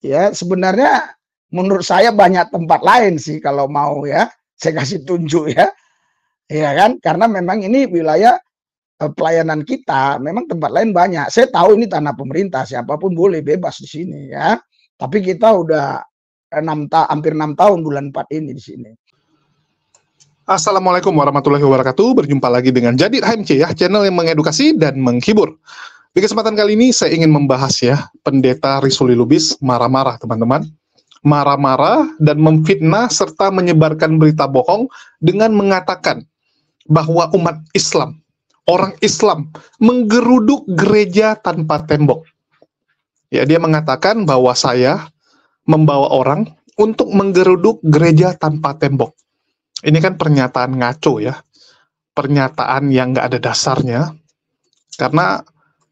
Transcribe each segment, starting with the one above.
Ya, sebenarnya menurut saya banyak tempat lain sih kalau mau ya. Saya kasih tunjuk ya. Ya kan? Karena memang ini wilayah pelayanan kita, memang tempat lain banyak. Saya tahu ini tanah pemerintah, siapapun boleh bebas di sini ya. Tapi kita udah hampir 6 tahun bulan 4 ini di sini. Assalamualaikum warahmatullahi wabarakatuh. Berjumpa lagi dengan Jadid HMC ya, channel yang mengedukasi dan menghibur. Di kesempatan kali ini saya ingin membahas ya, Pendeta Risuli Lubis marah-marah teman-teman. Marah-marah dan memfitnah serta menyebarkan berita bohong dengan mengatakan bahwa umat Islam, orang Islam menggeruduk gereja tanpa tembok. Ya, dia mengatakan bahwa saya membawa orang untuk menggeruduk gereja tanpa tembok. Ini kan pernyataan ngaco ya, pernyataan yang nggak ada dasarnya, karena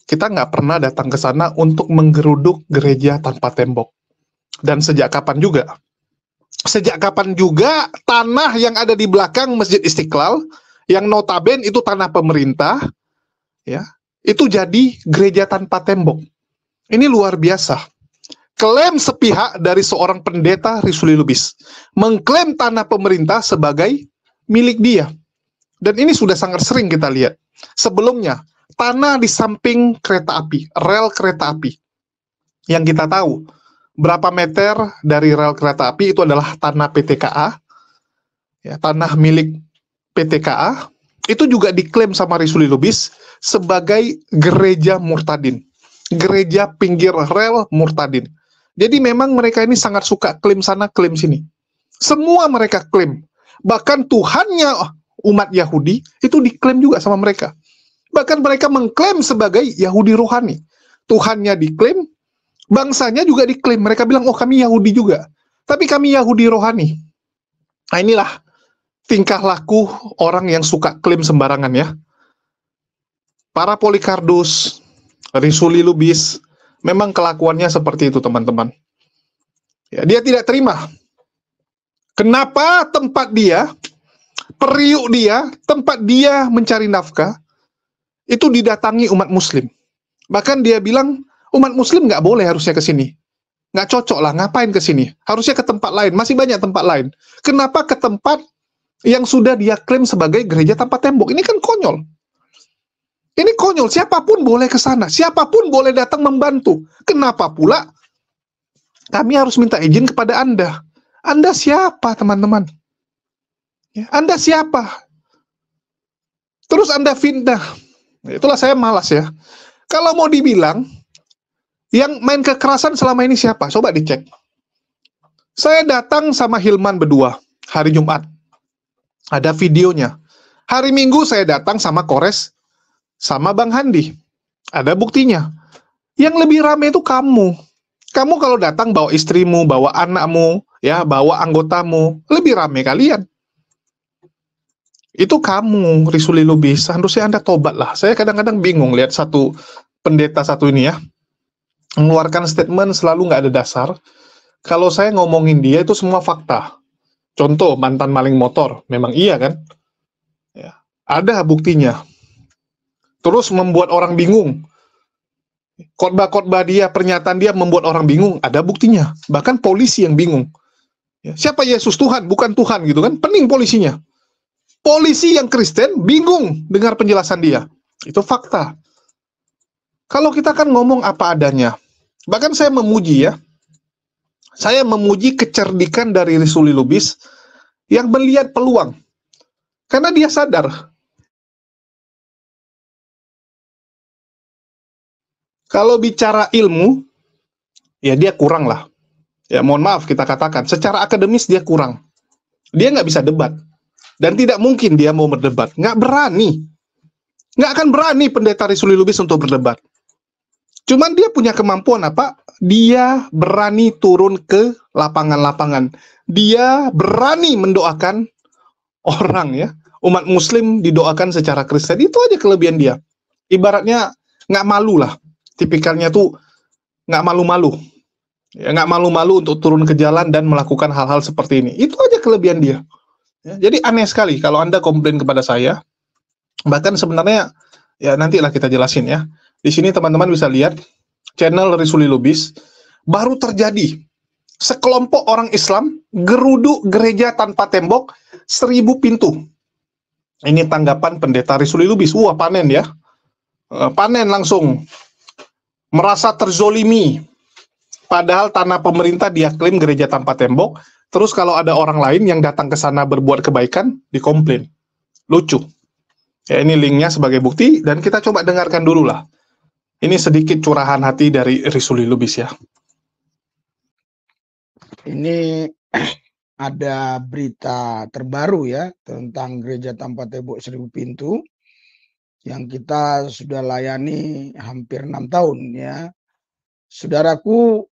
kita nggak pernah datang ke sana untuk menggeruduk gereja tanpa tembok. Dan sejak kapan juga? Sejak kapan juga tanah yang ada di belakang Masjid Istiqlal, yang notabene itu tanah pemerintah, ya, itu jadi gereja tanpa tembok. Ini luar biasa. Klaim sepihak dari seorang pendeta Risuli Lubis, mengklaim tanah pemerintah sebagai milik dia. Dan ini sudah sangat sering kita lihat. Sebelumnya, tanah di samping kereta api, rel kereta api, yang kita tahu, berapa meter dari rel kereta api itu adalah tanah PT KA, ya, tanah milik PT KA, itu juga diklaim sama Risuli Lubis sebagai gereja murtadin, gereja pinggir rel murtadin. Jadi memang mereka ini sangat suka klaim sana, klaim sini. Semua mereka klaim. Bahkan Tuhannya umat Yahudi itu diklaim juga sama mereka. Bahkan mereka mengklaim sebagai Yahudi rohani. Tuhannya diklaim, bangsanya juga diklaim. Mereka bilang, oh kami Yahudi juga. Tapi kami Yahudi rohani. Nah inilah tingkah laku orang yang suka klaim sembarangan ya. Para Polycardos, Risuli Lubis, memang kelakuannya seperti itu teman-teman. Ya, dia tidak terima. Kenapa tempat dia, periuk dia, tempat dia mencari nafkah, itu didatangi umat muslim. Bahkan dia bilang, umat muslim nggak boleh harusnya ke sini. Nggak cocok lah, ngapain ke sini? Harusnya ke tempat lain, masih banyak tempat lain. Kenapa ke tempat yang sudah dia klaim sebagai gereja tanpa tembok? Ini kan konyol. Ini konyol, siapapun boleh ke sana, siapapun boleh datang membantu. Kenapa pula kami harus minta izin kepada Anda? Anda siapa, teman-teman? Ya, Anda siapa? Terus Anda fitnah. Itulah saya malas ya. Kalau mau dibilang, yang main kekerasan selama ini siapa? Coba dicek. Saya datang sama Hilman berdua, hari Jumat. Ada videonya. Hari Minggu saya datang sama Kores, sama Bang Handi. Ada buktinya. Yang lebih ramai itu kamu. Kamu kalau datang bawa istrimu, bawa anakmu, ya, bawa anggotamu, lebih ramai kalian. Itu kamu, Risuli Lubis. Harusnya Anda tobat lah. Saya kadang-kadang bingung lihat satu pendeta satu ini ya, mengeluarkan statement selalu nggak ada dasar. Kalau saya ngomongin dia itu semua fakta. Contoh, mantan maling motor. Memang iya kan? Ya, ada buktinya. Terus membuat orang bingung. Khotbah-khotbah dia, pernyataan dia membuat orang bingung, ada buktinya. Bahkan polisi yang bingung. Ya, siapa Yesus Tuhan? Bukan Tuhan gitu kan? Pening polisinya. Polisi yang Kristen bingung dengar penjelasan dia. Itu fakta. Kalau kita kan ngomong apa adanya. Bahkan saya memuji ya. Saya memuji kecerdikan dari Risuli Lubis yang melihat peluang. Karena dia sadar kalau bicara ilmu, ya dia kurang lah. Ya mohon maaf kita katakan, secara akademis dia kurang. Dia nggak bisa debat. Dan tidak mungkin dia mau berdebat. Nggak berani. Nggak akan berani pendeta Risuli Lubis untuk berdebat. Cuman dia punya kemampuan apa? Dia berani turun ke lapangan-lapangan. Dia berani mendoakan orang ya. Umat muslim didoakan secara Kristen. Itu aja kelebihan dia. Ibaratnya nggak malu lah. Tipikalnya tuh nggak malu-malu. Ya, nggak malu-malu untuk turun ke jalan dan melakukan hal-hal seperti ini. Itu aja kelebihan dia. Ya, jadi aneh sekali kalau Anda komplain kepada saya. Bahkan sebenarnya, ya nantilah kita jelasin ya. Di sini teman-teman bisa lihat channel Risuli Lubis. baru terjadi sekelompok orang Islam geruduk gereja tanpa tembok 1000 pintu. Ini tanggapan pendeta Risuli Lubis. Wah, panen ya. Panen langsung. Merasa terzolimi. Padahal tanah pemerintah diklaim gereja tanpa tembok. Terus kalau ada orang lain yang datang ke sana berbuat kebaikan, dikomplain. Lucu. Ya, ini linknya sebagai bukti, dan kita coba dengarkan dulu lah. Ini sedikit curahan hati dari Risuli Lubis ya. Ini ada berita terbaru ya tentang gereja tanpa tembok 1000 pintu yang kita sudah layani hampir 6 tahun ya. Saudaraku,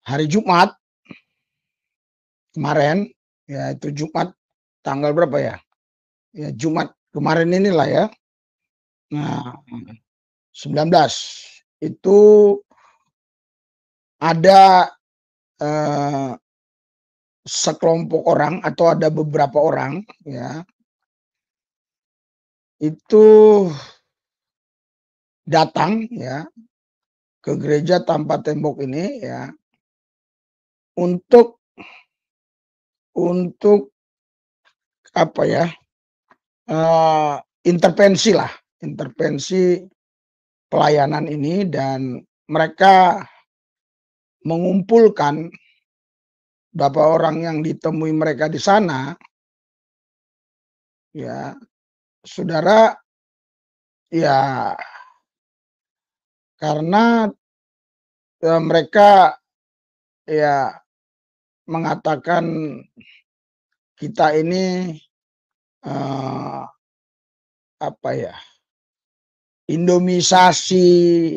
hari Jumat kemarin, ya itu Jumat tanggal berapa ya? Ya Jumat kemarin inilah ya. Nah, 19 itu ada sekelompok orang atau ada beberapa orang ya itu datang ya ke gereja tanpa tembok ini ya untuk apa ya, intervensi pelayanan ini, dan mereka mengumpulkan beberapa orang yang ditemui mereka di sana ya, saudara, ya karena mereka ya mengatakan kita ini apa ya, Indomisasi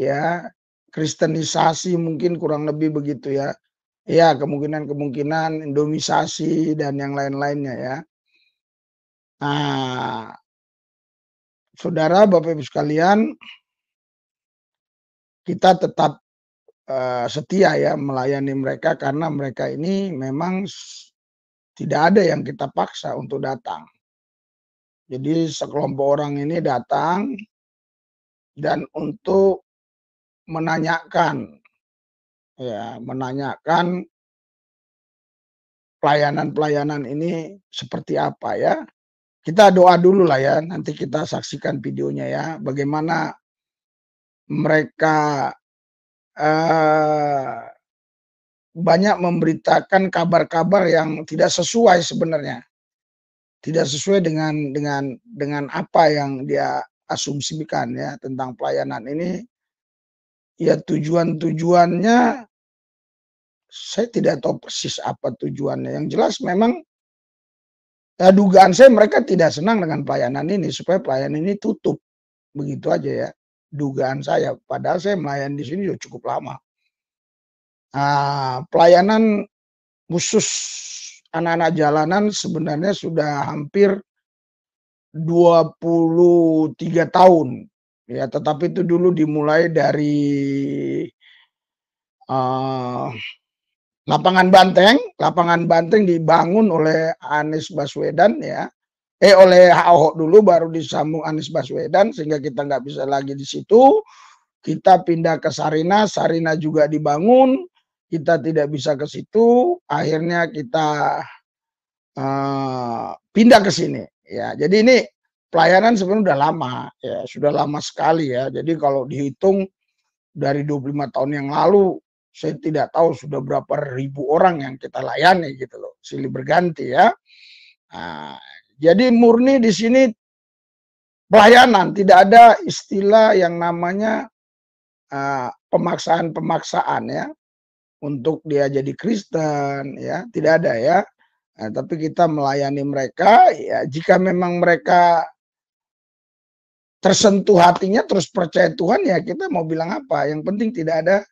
ya, Kristenisasi mungkin kurang lebih begitu ya. Ya, kemungkinan Indomisasi dan yang lain-lainnya ya. Nah, saudara, Bapak Ibu sekalian, kita tetap setia ya melayani mereka karena mereka ini memang tidak ada yang kita paksa untuk datang. Jadi sekelompok orang ini datang dan untuk menanyakan pelayanan ini seperti apa ya. Kita doa dulu lah ya, nanti kita saksikan videonya ya, bagaimana mereka banyak memberitakan kabar-kabar yang tidak sesuai sebenarnya. Tidak sesuai dengan apa yang dia asumsikan ya tentang pelayanan ini. Ya tujuannya saya tidak tahu persis apa tujuannya. Yang jelas memang ya, dugaan saya mereka tidak senang dengan pelayanan ini, supaya pelayanan ini tutup. Begitu aja ya, dugaan saya. Padahal saya melayani di sini sudah cukup lama. Pelayanan khusus anak-anak jalanan sebenarnya sudah hampir 23 tahun. Ya, tetapi itu dulu dimulai dari Lapangan Banteng dibangun oleh Anies Baswedan ya. Oleh Ahok dulu, baru disambung Anies Baswedan, sehingga kita nggak bisa lagi di situ. Kita pindah ke Sarina juga dibangun, kita tidak bisa ke situ. Akhirnya kita pindah ke sini. Ya, jadi ini pelayanan sebenarnya sudah lama ya, sudah lama sekali ya. Jadi kalau dihitung dari 25 tahun yang lalu, saya tidak tahu sudah berapa ribu orang yang kita layani gitu loh, silih berganti ya. Jadi murni di sini pelayanan, tidak ada istilah yang namanya pemaksaan ya untuk dia jadi Kristen ya, tidak ada ya. Tapi kita melayani mereka ya, jika memang mereka tersentuh hatinya terus percaya Tuhan ya, kita mau bilang apa, yang penting tidak ada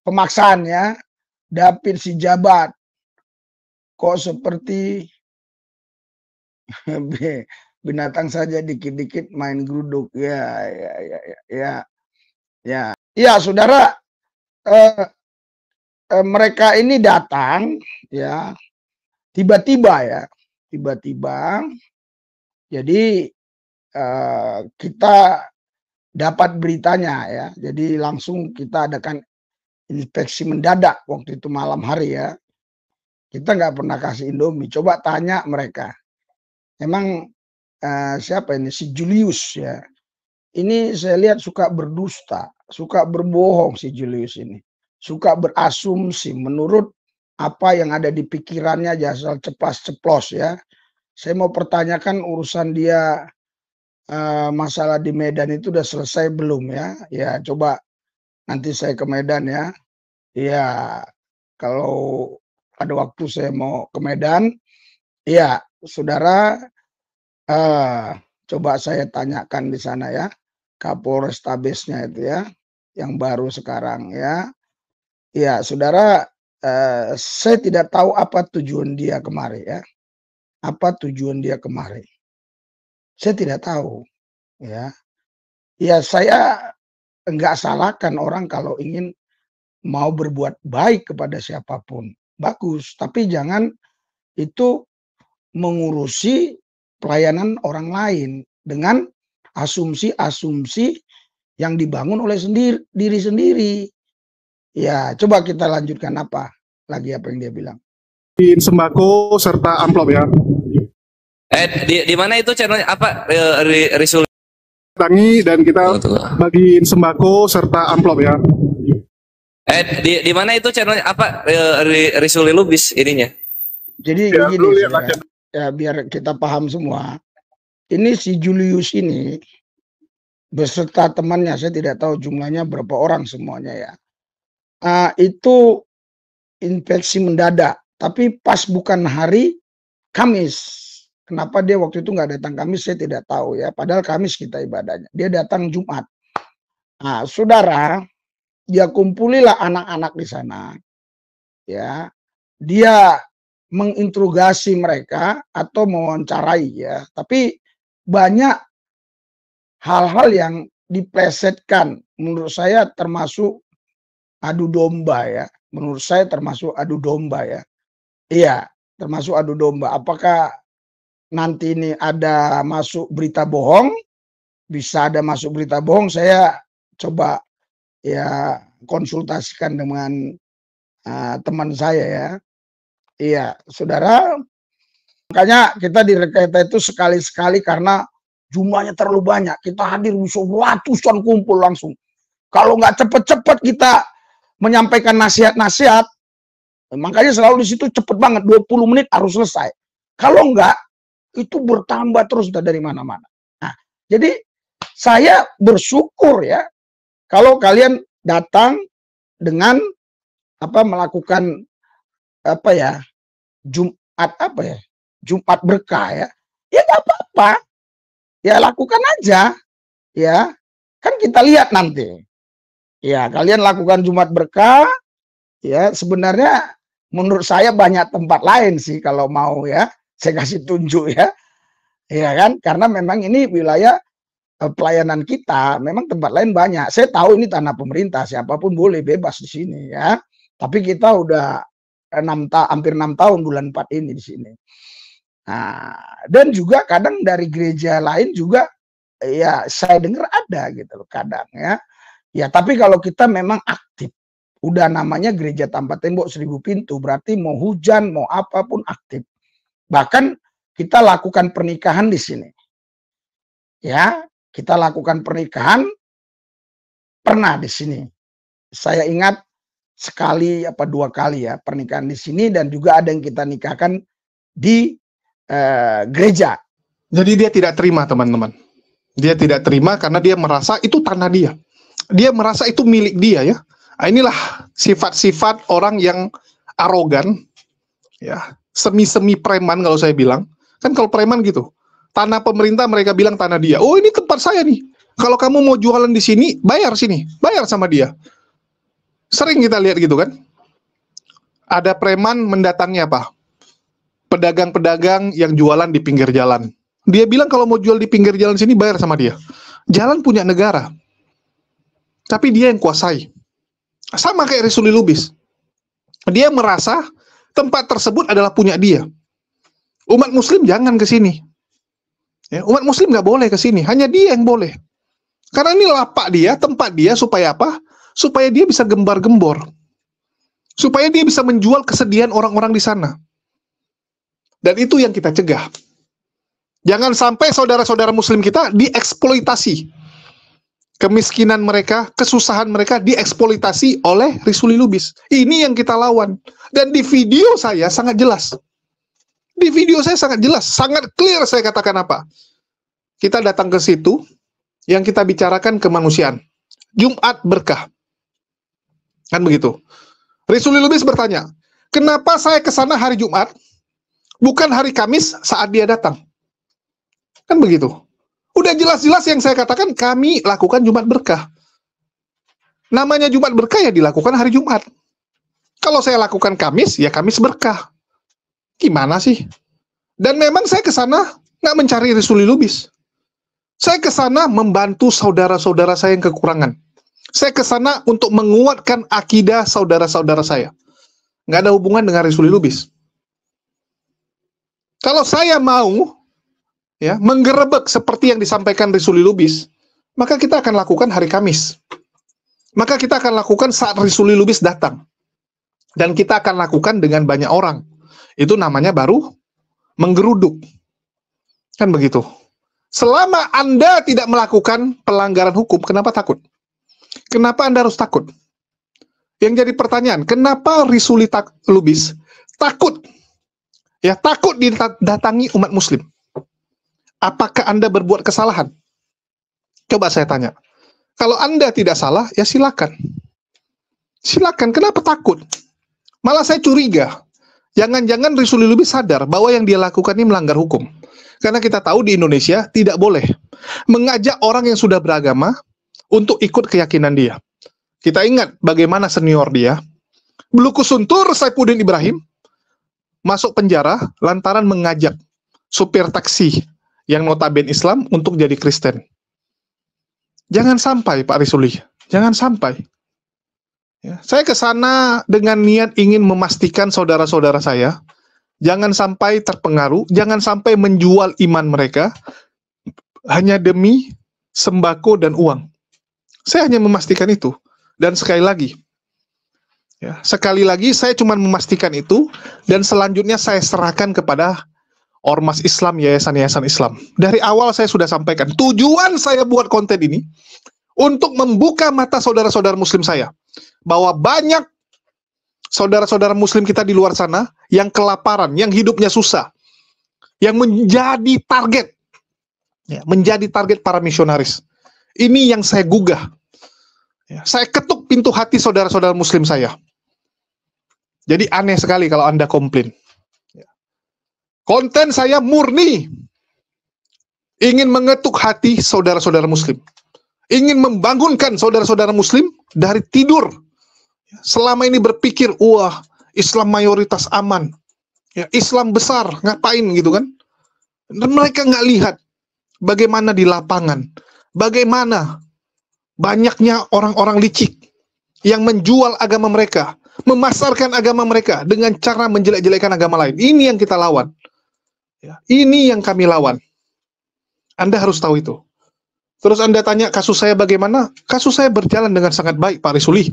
pemaksaan ya. David si jabat kok seperti binatang saja, dikit-dikit main geruduk ya, saudara. Mereka ini datang ya tiba-tiba. Jadi kita dapat beritanya ya. Jadi langsung kita adakan inspeksi mendadak waktu itu malam hari ya. Kita nggak pernah kasih Indomie. Coba tanya mereka. Emang siapa ini si Julius ya. Ini saya lihat suka berdusta, suka berbohong si Julius ini. Suka berasumsi menurut apa yang ada di pikirannya aja asal ceplas-ceplos ya. Saya mau pertanyakan urusan dia masalah di Medan itu udah selesai belum ya? Ya coba nanti saya ke Medan ya. Ya kalau ada waktu saya mau ke Medan. Ya saudara coba saya tanyakan di sana ya. Kapolrestabesnya itu ya, yang baru sekarang ya. Ya saudara, saya tidak tahu apa tujuan dia kemari ya. Apa tujuan dia kemari? Saya tidak tahu ya. Ya saya enggak salahkan orang kalau ingin mau berbuat baik kepada siapapun. Bagus, tapi jangan itu mengurusi pelayanan orang lain dengan asumsi-asumsi yang dibangun oleh diri sendiri. Ya, coba kita lanjutkan apa yang dia bilang. Sembako serta amplop ya. Di mana itu channelnya apa? Risul Tangi dan kita bagiin sembako serta amplop ya. Di mana itu channelnya apa? Risuli Lubis ininya. Jadi ya, begini ya, biar kita paham semua. Ini si Julius ini beserta temannya, saya tidak tahu jumlahnya berapa orang semuanya ya. Itu inspeksi mendadak, tapi pas bukan hari Kamis. Kenapa dia waktu itu nggak datang Kamis saya tidak tahu ya. Padahal Kamis kita ibadahnya. Dia datang Jumat. Nah, saudara, dia kumpulilah anak-anak di sana. Ya, dia menginterogasi mereka atau mewawancarai ya. Tapi banyak hal-hal yang diplesetkan. Menurut saya termasuk adu domba ya. Menurut saya termasuk adu domba ya. Iya, termasuk adu domba. Apakah nanti ini ada masuk berita bohong? Bisa ada masuk berita bohong. Saya coba ya konsultasikan dengan teman saya ya. Iya, saudara. Makanya kita di Reketa itu sekali-sekali karena jumlahnya terlalu banyak. Kita hadir ratusan kumpul langsung. Kalau nggak cepet-cepet kita menyampaikan nasihat-nasihat, makanya selalu di situ cepet banget, 20 menit harus selesai. Kalau enggak, itu bertambah terus dari mana-mana. Nah, jadi saya bersyukur ya, kalau kalian datang dengan melakukan Jumat berkah ya, ya nggak apa-apa, ya lakukan aja, ya kan kita lihat nanti. Ya, kalian lakukan Jumat berkah, ya sebenarnya menurut saya banyak tempat lain sih kalau mau ya, saya kasih tunjuk ya, ya kan, karena memang ini wilayah pelayanan kita, memang tempat lain banyak. Saya tahu ini tanah pemerintah, siapapun boleh bebas di sini ya, tapi kita udah hampir 6 tahun bulan 4 ini di sini. Nah, dan juga kadang dari gereja lain juga ya saya dengar ada gitu loh kadang ya. Ya, tapi kalau kita memang aktif, udah namanya gereja tanpa tembok 1000 pintu, berarti mau hujan, mau apapun aktif. Bahkan kita lakukan pernikahan di sini. Ya, kita lakukan pernikahan pernah di sini. Saya ingat sekali 2 kali ya pernikahan di sini, dan juga ada yang kita nikahkan di gereja. Jadi dia tidak terima, teman-teman. Dia tidak terima karena dia merasa itu tanah dia. Dia merasa itu milik dia ya. Nah, inilah sifat-sifat orang yang arogan, ya, semi-semi preman kalau saya bilang. Kan kalau preman gitu, tanah pemerintah mereka bilang tanah dia. Oh ini tempat saya nih. Kalau kamu mau jualan di sini, bayar sini, bayar sama dia. Sering kita lihat gitu kan. Ada preman mendatangi apa? Pedagang-pedagang yang jualan di pinggir jalan. Dia bilang kalau mau jual di pinggir jalan sini bayar sama dia. Jalan punya negara. Tapi dia yang kuasai. Sama kayak Risuli Lubis. Dia merasa tempat tersebut adalah punya dia. Umat muslim jangan ke sini. Ya, umat muslim nggak boleh ke sini. Hanya dia yang boleh. Karena ini lapak dia, tempat dia, supaya apa? Supaya dia bisa gembar-gembor. Supaya dia bisa menjual kesedihan orang-orang di sana. Dan itu yang kita cegah. Jangan sampai saudara-saudara muslim kita dieksploitasi. Kemiskinan mereka, kesusahan mereka dieksploitasi oleh Risuli Lubis. Ini yang kita lawan. Dan di video saya sangat jelas. Di video saya sangat jelas, sangat clear saya katakan apa. Kita datang ke situ, yang kita bicarakan kemanusiaan. Jumat berkah. Kan begitu. Risuli Lubis bertanya, kenapa saya ke sana hari Jumat, bukan hari Kamis saat dia datang? Kan begitu. Udah jelas-jelas yang saya katakan, kami lakukan Jumat berkah. Namanya Jumat berkah ya dilakukan hari Jumat. Kalau saya lakukan Kamis, ya Kamis berkah. Gimana sih? Dan memang saya ke sana nggak mencari Risuli Lubis. Saya ke sana membantu saudara-saudara saya yang kekurangan. Saya ke sana untuk menguatkan akidah saudara-saudara saya. Nggak ada hubungan dengan Risuli Lubis. Kalau saya mau ya menggerebek seperti yang disampaikan Risuli Lubis, maka kita akan lakukan hari Kamis. Maka kita akan lakukan saat Risuli Lubis datang. Dan kita akan lakukan dengan banyak orang. Itu namanya baru menggeruduk. Kan begitu. Selama Anda tidak melakukan pelanggaran hukum, kenapa takut? Kenapa Anda harus takut? Yang jadi pertanyaan, kenapa Risuli Lubis takut? Ya, takut didatangi umat muslim. Apakah Anda berbuat kesalahan? Coba saya tanya. Kalau Anda tidak salah, ya silakan. Silakan, kenapa takut? Malah saya curiga. Jangan-jangan Risuli Lubis sadar bahwa yang dia lakukan ini melanggar hukum. Karena kita tahu di Indonesia tidak boleh mengajak orang yang sudah beragama untuk ikut keyakinan dia. Kita ingat bagaimana senior dia, Beluku Suntur Saifuddin Ibrahim, masuk penjara lantaran mengajak supir taksi yang notabene Islam untuk jadi Kristen. Jangan sampai Pak Risuli, jangan sampai. Ya, saya ke sana dengan niat ingin memastikan saudara-saudara saya jangan sampai terpengaruh, jangan sampai menjual iman mereka hanya demi sembako dan uang. Saya hanya memastikan itu. Dan sekali lagi, saya cuma memastikan itu, dan selanjutnya saya serahkan kepada Ormas Islam, yayasan-yayasan Islam. Dari awal saya sudah sampaikan, tujuan saya buat konten ini untuk membuka mata saudara-saudara muslim saya, bahwa banyak saudara-saudara muslim kita di luar sana yang kelaparan, yang hidupnya susah, yang menjadi target para misionaris. Ini yang saya gugah. Saya ketuk pintu hati saudara-saudara muslim saya. Jadi aneh sekali kalau Anda komplain. Konten saya murni ingin mengetuk hati saudara-saudara muslim. Ingin membangunkan saudara-saudara muslim dari tidur. Selama ini berpikir, wah, Islam mayoritas aman. Ya, Islam besar, ngapain gitu kan? Dan mereka nggak lihat bagaimana di lapangan, bagaimana banyaknya orang-orang licik yang menjual agama mereka, memasarkan agama mereka dengan cara menjelek-jelekan agama lain. Ini yang kita lawan. Ya, ini yang kami lawan. Anda harus tahu itu. Terus Anda tanya, kasus saya bagaimana? Kasus saya berjalan dengan sangat baik, Pak Risuli.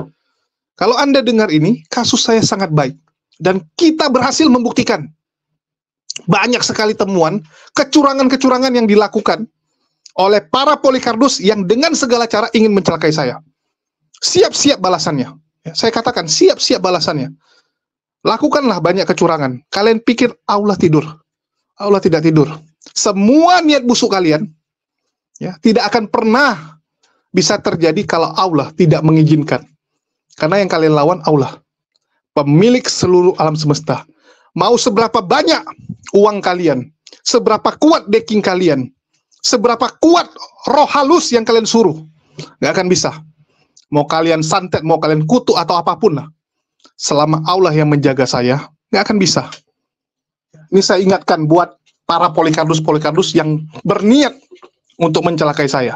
Kalau Anda dengar ini, kasus saya sangat baik. Dan kita berhasil membuktikan. Banyak sekali temuan, kecurangan-kecurangan yang dilakukan oleh para Polycardos yang dengan segala cara ingin mencelakai saya. Siap-siap balasannya. Ya, saya katakan, siap-siap balasannya. Lakukanlah banyak kecurangan. Kalian pikir Allah tidur. Allah tidak tidur. Semua niat busuk kalian ya, tidak akan pernah bisa terjadi kalau Allah tidak mengizinkan. Karena yang kalian lawan Allah, pemilik seluruh alam semesta. Mau seberapa banyak uang kalian, seberapa kuat backing kalian, seberapa kuat roh halus yang kalian suruh, nggak akan bisa. Mau kalian santet, mau kalian kutuk atau apapun lah, selama Allah yang menjaga saya, nggak akan bisa. Ini saya ingatkan buat para Polycardos yang berniat untuk mencelakai saya.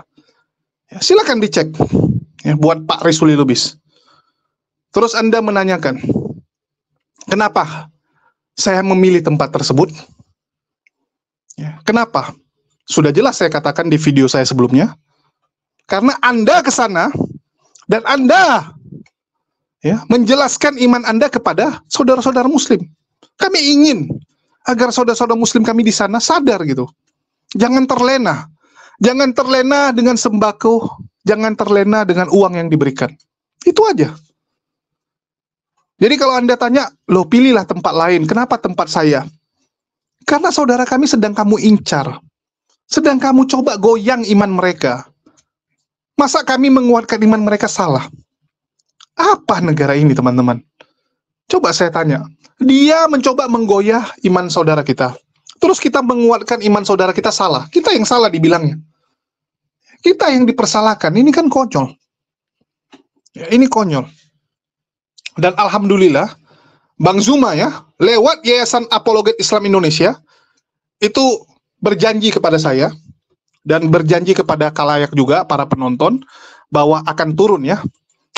Ya, silakan dicek ya, buat Pak Risuli Lubis. Terus Anda menanyakan, kenapa saya memilih tempat tersebut? Ya, kenapa? Sudah jelas saya katakan di video saya sebelumnya. Karena Anda ke sana dan Anda ya menjelaskan iman Anda kepada saudara-saudara muslim. Kami ingin agar saudara-saudara muslim kami di sana sadar gitu. Jangan terlena. Jangan terlena dengan sembako, jangan terlena dengan uang yang diberikan. Itu aja. Jadi kalau Anda tanya, loh pilihlah tempat lain. Kenapa tempat saya? Karena saudara kami sedang kamu incar. Sedang kamu coba goyang iman mereka. Masa kami menguatkan iman mereka salah? Apa negara ini, teman-teman? Coba saya tanya. Dia mencoba menggoyah iman saudara kita. Terus kita menguatkan iman saudara kita salah. Kita yang salah dibilangnya. Kita yang dipersalahkan. Ini kan konyol. Ya, ini konyol. Dan alhamdulillah, Bang Zuma ya, lewat Yayasan Apologet Islam Indonesia, itu berjanji kepada saya, dan berjanji kepada khalayak juga, para penonton, bahwa akan turun ya.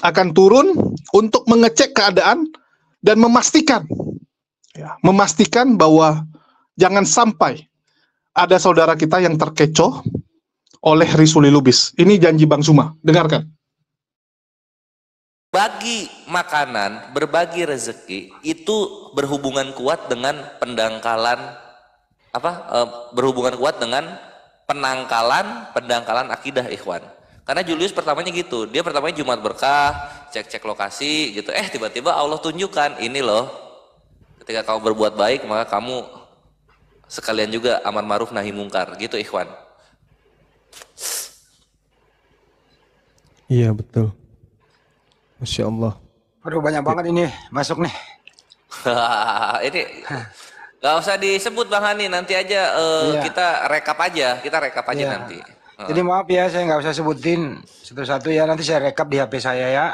Akan turun untuk mengecek keadaan dan memastikan. Ya, memastikan bahwa jangan sampai ada saudara kita yang terkecoh oleh Risuli Lubis. Ini janji Bang Zuma. Dengarkan. Bagi makanan, berbagi rezeki itu berhubungan kuat dengan pendangkalan berhubungan kuat dengan pendangkalan akidah, ikhwan. Karena Julius pertamanya gitu, dia pertamanya Jumat Berkah, cek lokasi gitu. Tiba-tiba Allah tunjukkan, ini loh, ketika kamu berbuat baik maka kamu sekalian juga amar ma'ruf nahi mungkar, gitu ikhwan. Iya betul. Masya Allah. Aduh banyak banget ini masuk nih. Ini nggak usah disebut Bang Hani, nanti aja kita rekap aja nanti. Jadi maaf ya, saya nggak usah sebutin satu-satu ya, nanti saya rekap di HP saya ya.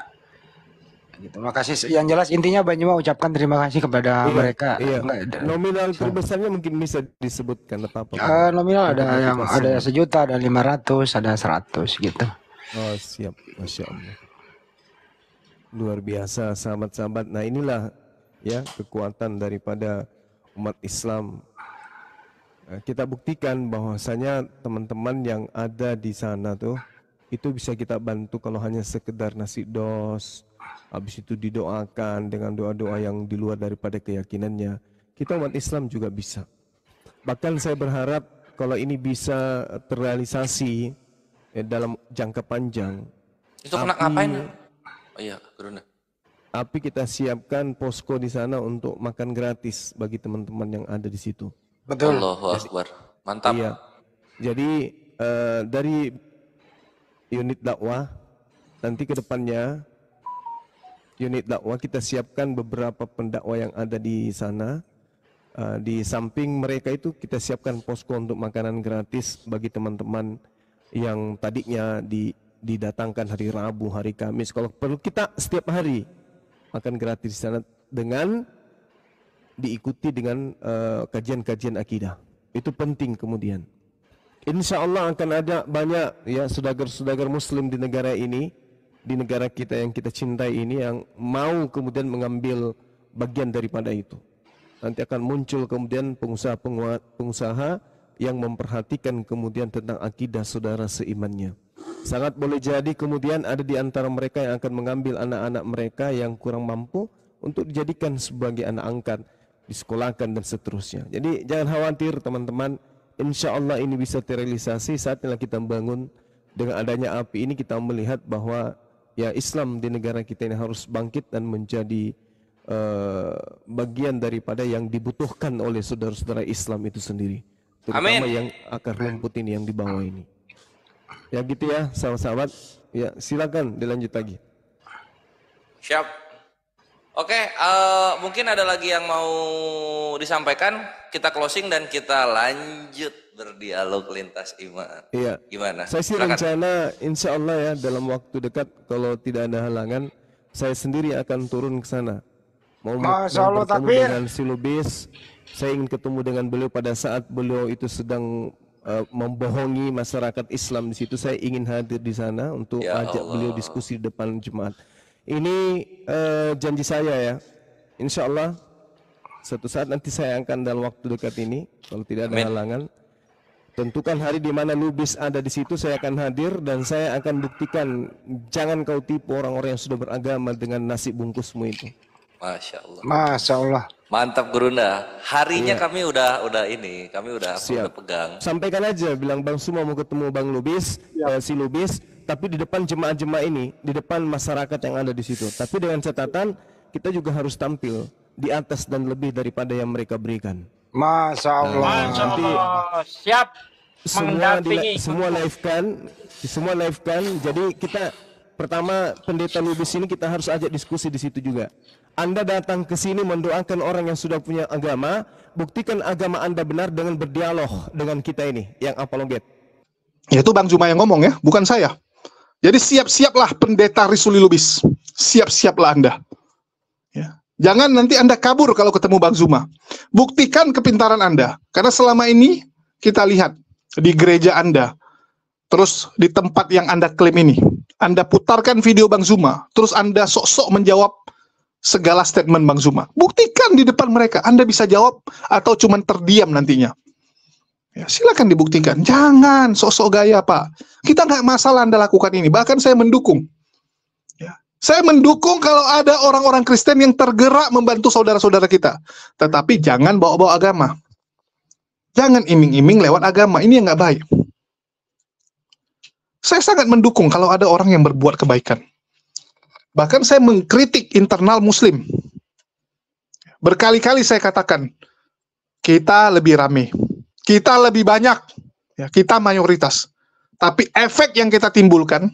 Gitu. Makasih. Yang jelas intinya Bang Zuma ucapkan terima kasih kepada mereka. Iya. Nominal terbesarnya mungkin bisa disebutkan apa? Nominal ada yang ada 1 juta, ada 500, ada 100 gitu. Oh siap, Masya Allah. Luar biasa sahabat-sahabat. Nah inilah ya kekuatan daripada umat Islam. Kita buktikan bahwasanya teman-teman yang ada di sana tuh itu bisa kita bantu kalau hanya sekedar nasi dos, habis itu didoakan dengan doa-doa yang di luar daripada keyakinannya. Kita umat Islam juga bisa. Bahkan saya berharap kalau ini bisa terrealisasi dalam jangka panjang. Itu kena ngapain? Oh iya, Bruna. Tapi kita siapkan posko di sana untuk makan gratis bagi teman-teman yang ada di situ. Betul. Allahu Akbar. Mantap. Iya. Jadi dari unit dakwah nanti ke depannya unit dakwah kita siapkan beberapa pendakwa yang ada di sana. Di samping mereka itu kita siapkan posko untuk makanan gratis bagi teman-teman yang tadinya didatangkan hari Rabu, hari Kamis. Kalau perlu kita setiap hari makan gratis di sana dengan diikuti dengan kajian-kajian akidah. Itu penting kemudian. Insya Allah akan ada banyak ya saudagar-saudagar Muslim di negara ini, di negara kita yang kita cintai ini, yang mau kemudian mengambil bagian daripada itu. Nanti akan muncul kemudian pengusaha yang memperhatikan kemudian tentang akidah saudara seimannya. Sangat boleh jadi kemudian ada di antara mereka yang akan mengambil anak-anak mereka yang kurang mampu untuk dijadikan sebagai anak angkat, disekolahkan dan seterusnya. Jadi jangan khawatir teman-teman, insya Allah ini bisa terrealisasi saatnya kita bangun. Dengan adanya api ini kita melihat bahwa ya Islam di negara kita ini harus bangkit dan menjadi bagian daripada yang dibutuhkan oleh saudara-saudara Islam itu sendiri, terutama yang akar rumput ini yang di bawah ini. Ya gitu ya sahabat-sahabat. Ya silakan dilanjut lagi. Siap. Oke, mungkin ada lagi yang mau disampaikan, kita closing dan kita lanjut berdialog lintas iman. Iya. Gimana? Saya sih rencana insya Allah ya dalam waktu dekat kalau tidak ada halangan, saya sendiri akan turun ke sana. Mau bertemu dengan si Lubis, saya ingin ketemu dengan beliau pada saat beliau itu sedang membohongi masyarakat Islam di situ. Saya ingin hadir di sana untuk ajak beliau diskusi di depan jemaat. Ini janji saya ya, insya Allah suatu saat nanti saya akan dalam waktu dekat ini, kalau tidak ada halangan, Tentukan hari di mana Lubis ada di situ, saya akan hadir dan saya akan buktikan. Jangan kau tipu orang-orang yang sudah beragama dengan nasi bungkusmu itu. Masya Allah. Masya Allah. Mantap Gurunda. Harinya kami udah udah pegang. Sampaikan aja, bilang Bang Suma mau ketemu Bang Lubis, si Lubis, tapi di depan jemaah-jemaah ini, di depan masyarakat yang ada di situ. Tapi dengan catatan kita juga harus tampil di atas dan lebih daripada yang mereka berikan. Masya Allah. Masya Allah. Siap mendampingi. Semua live kan. Jadi kita pertama pendeta Lubis ini kita harus ajak diskusi di situ juga. Anda datang ke sini mendoakan orang yang sudah punya agama, buktikan agama Anda benar dengan berdialog dengan kita ini yang apologet. Ya itu Bang Zuma yang ngomong ya, bukan saya. Jadi siap-siaplah pendeta Risuli Lubis. Siap-siaplah Anda. Ya. Jangan nanti Anda kabur kalau ketemu Bang Zuma. Buktikan kepintaran Anda. Karena selama ini kita lihat di gereja Anda, terus di tempat yang Anda klaim ini, Anda putarkan video Bang Zuma, terus Anda sok-sok menjawab segala statement Bang Zuma. Buktikan di depan mereka. Anda bisa jawab atau cuman terdiam nantinya. Ya, silakan dibuktikan. Jangan sok-sok gaya, Pak. Kita nggak masalah Anda lakukan ini. Bahkan saya mendukung. Ya. Saya mendukung kalau ada orang-orang Kristen yang tergerak membantu saudara-saudara kita. Tetapi jangan bawa-bawa agama. Jangan iming-iming lewat agama. Ini yang nggak baik. Saya sangat mendukung kalau ada orang yang berbuat kebaikan. Bahkan saya mengkritik internal Muslim. Berkali-kali saya katakan, kita lebih rame, kita lebih banyak, ya, kita mayoritas. Tapi efek yang kita timbulkan,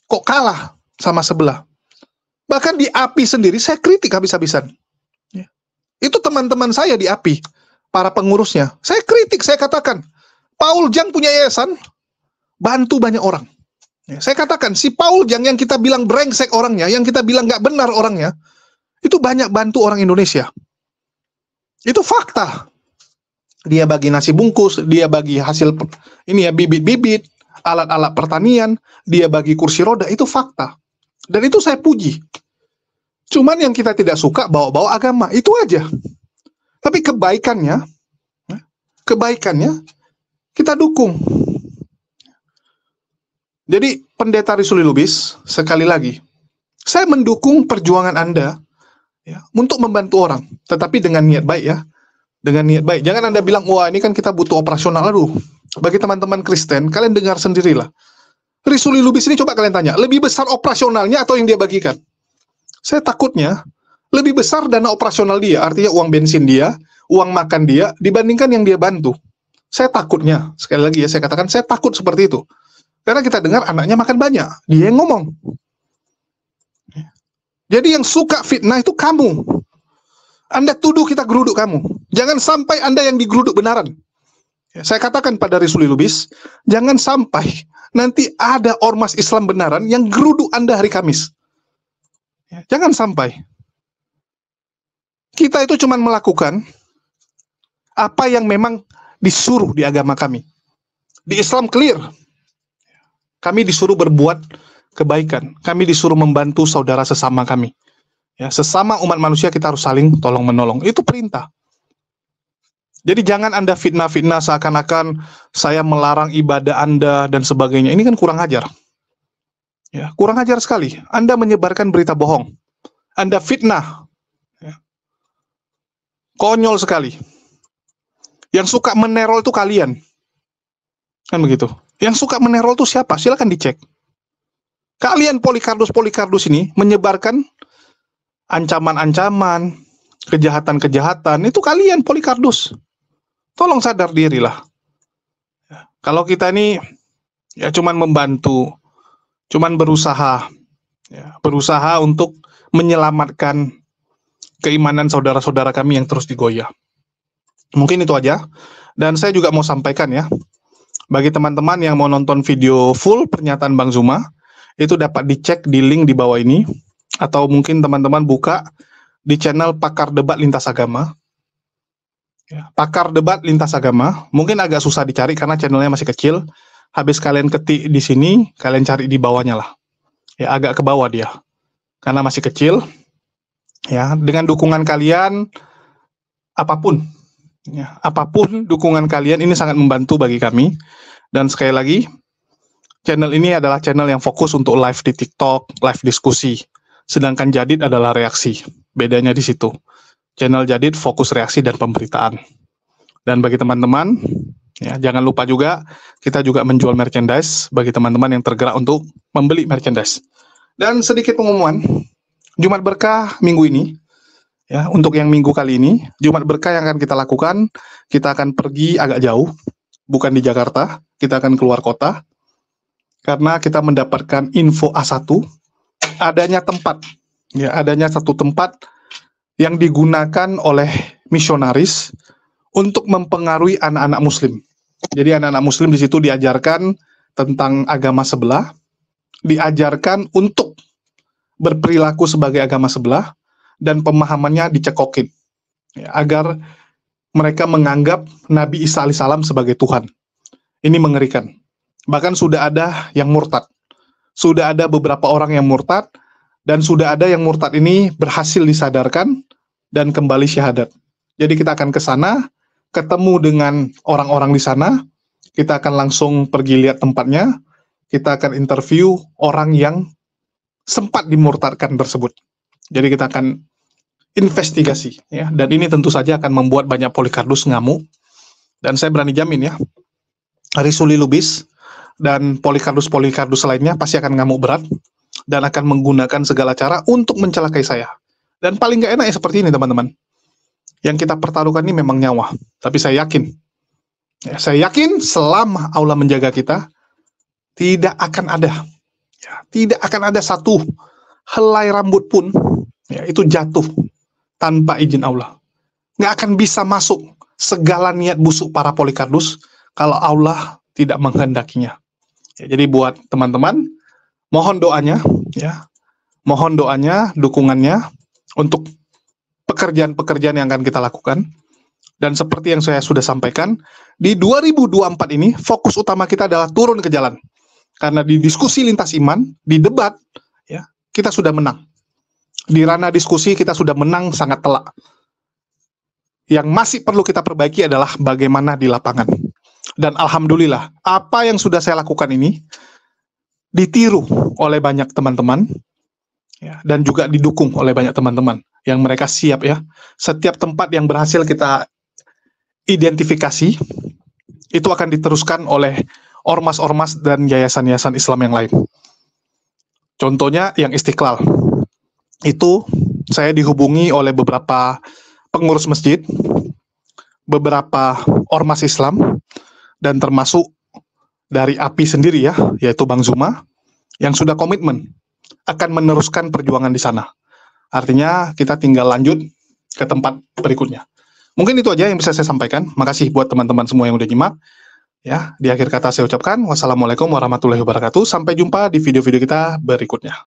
kok kalah sama sebelah. Bahkan di API sendiri, saya kritik habis-habisan. Ya. Itu teman-teman saya di API, para pengurusnya. Saya kritik, saya katakan, Paul Jang punya yayasan, bantu banyak orang. Ya, saya katakan, si Paul Jang yang kita bilang brengsek orangnya, yang kita bilang nggak benar orangnya, itu banyak bantu orang Indonesia. Itu fakta. Dia bagi nasi bungkus, dia bagi hasil ini ya bibit-bibit, alat-alat pertanian, dia bagi kursi roda, itu fakta. Dan itu saya puji. Cuman yang kita tidak suka bawa-bawa agama, itu aja. Tapi kebaikannya kita dukung. Jadi pendeta Risuli Lubis, sekali lagi, saya mendukung perjuangan Anda ya, untuk membantu orang, tetapi dengan niat baik ya, dengan niat baik. Jangan Anda bilang, wah ini kan kita butuh operasional. Aduh, bagi teman-teman Kristen, kalian dengar sendirilah. Risuli Lubis ini coba kalian tanya, lebih besar operasionalnya atau yang dia bagikan? Saya takutnya lebih besar dana operasional dia, artinya uang bensin dia, uang makan dia, dibandingkan yang dia bantu. Saya takutnya, sekali lagi ya, saya katakan saya takut seperti itu. Karena kita dengar anaknya makan banyak, dia yang ngomong. Jadi yang suka fitnah itu kamu. Anda tuduh kita geruduk kamu. Jangan sampai Anda yang digeruduk benaran. Saya katakan pada Risuli Lubis, jangan sampai nanti ada ormas Islam benaran yang geruduk Anda hari Kamis. Jangan sampai. Kita itu cuma melakukan apa yang memang disuruh di agama kami. Di Islam clear. Kami disuruh berbuat kebaikan. Kami disuruh membantu saudara sesama kami. Ya, sesama umat manusia kita harus saling tolong-menolong. Itu perintah. Jadi jangan Anda fitnah-fitnah seakan-akan saya melarang ibadah Anda dan sebagainya. Ini kan kurang ajar. Ya, kurang ajar sekali. Anda menyebarkan berita bohong. Anda fitnah. Ya. Konyol sekali. Yang suka menerol itu kalian. Kan begitu. Yang suka menerol itu siapa? Silakan dicek. Kalian Polikardus ini menyebarkan ancaman-ancaman, kejahatan-kejahatan. Itu kalian Polikardus. Tolong sadar dirilah. Ya, kalau kita ini ya cuman membantu, cuman berusaha untuk menyelamatkan keimanan saudara-saudara kami yang terus digoyah. Mungkin itu aja. Dan saya juga mau sampaikan ya, bagi teman-teman yang mau nonton video full pernyataan Bang Zuma, itu dapat dicek di link di bawah ini, atau mungkin teman-teman buka di channel Pakar Debat Lintas Agama. Ya, Pakar Debat Lintas Agama, mungkin agak susah dicari karena channelnya masih kecil. Habis kalian ketik di sini, kalian cari di bawahnya lah. Ya, agak ke bawah dia, karena masih kecil. Ya, dengan dukungan kalian, apapun Ya, apapun dukungan kalian ini sangat membantu bagi kami. Dan sekali lagi, channel ini adalah channel yang fokus untuk live di TikTok, live diskusi. Sedangkan Jadid adalah reaksi. Bedanya di situ. Channel Jadid fokus reaksi dan pemberitaan. Dan bagi teman-teman, ya, jangan lupa juga kita juga menjual merchandise bagi teman-teman yang tergerak untuk membeli merchandise. Dan sedikit pengumuman, Jumat Berkah minggu ini, ya, untuk yang minggu kali ini, Jumat Berkah yang akan kita lakukan, kita akan pergi agak jauh, bukan di Jakarta, kita akan keluar kota, karena kita mendapatkan info A1, adanya tempat, ya, adanya satu tempat yang digunakan oleh misionaris untuk mempengaruhi anak-anak muslim. Jadi anak-anak muslim di situ diajarkan tentang agama sebelah, diajarkan untuk berperilaku sebagai agama sebelah, dan pemahamannya dicekokin, ya, agar mereka menganggap Nabi Isa alaihissalam sebagai Tuhan. Ini mengerikan. Bahkan sudah ada yang murtad. Sudah ada beberapa orang yang murtad, dan sudah ada yang murtad ini berhasil disadarkan dan kembali syahadat. Jadi kita akan ke sana, ketemu dengan orang-orang di sana, kita akan langsung pergi lihat tempatnya, kita akan interview orang yang sempat dimurtadkan tersebut. Jadi kita akan investigasi, ya, dan ini tentu saja akan membuat banyak polikardus ngamuk, dan saya berani jamin, ya, Risuli Lubis dan polikardus lainnya pasti akan ngamuk berat dan akan menggunakan segala cara untuk mencelakai saya. Dan paling gak enak ya seperti ini, teman-teman. Yang kita pertaruhkan ini memang nyawa, tapi saya yakin, ya, saya yakin selama Allah menjaga kita, tidak akan ada, ya, tidak akan ada satu helai rambut pun, ya, itu jatuh tanpa izin Allah. Nggak akan bisa masuk segala niat busuk para polikardus kalau Allah tidak menghendakinya. Ya, jadi buat teman-teman, mohon doanya, ya, mohon doanya, dukungannya untuk pekerjaan-pekerjaan yang akan kita lakukan. Dan seperti yang saya sudah sampaikan, di 2024 ini fokus utama kita adalah turun ke jalan. Karena di diskusi lintas iman, di debat, ya, kita sudah menang. Di ranah diskusi kita sudah menang sangat telak. Yang masih perlu kita perbaiki adalah bagaimana di lapangan. Dan alhamdulillah, apa yang sudah saya lakukan ini ditiru oleh banyak teman-teman, ya, dan juga didukung oleh banyak teman-teman yang mereka siap, ya. Setiap tempat yang berhasil kita identifikasi itu akan diteruskan oleh ormas-ormas dan yayasan-yayasan Islam yang lain. Contohnya yang Istiqlal. Itu saya dihubungi oleh beberapa pengurus masjid, beberapa ormas Islam, dan termasuk dari API sendiri, ya, yaitu Bang Zuma, yang sudah komitmen akan meneruskan perjuangan di sana. Artinya kita tinggal lanjut ke tempat berikutnya. Mungkin itu aja yang bisa saya sampaikan. Makasih buat teman-teman semua yang udah nyimak. Ya, di akhir kata saya ucapkan wassalamualaikum warahmatullahi wabarakatuh. Sampai jumpa di video-video kita berikutnya.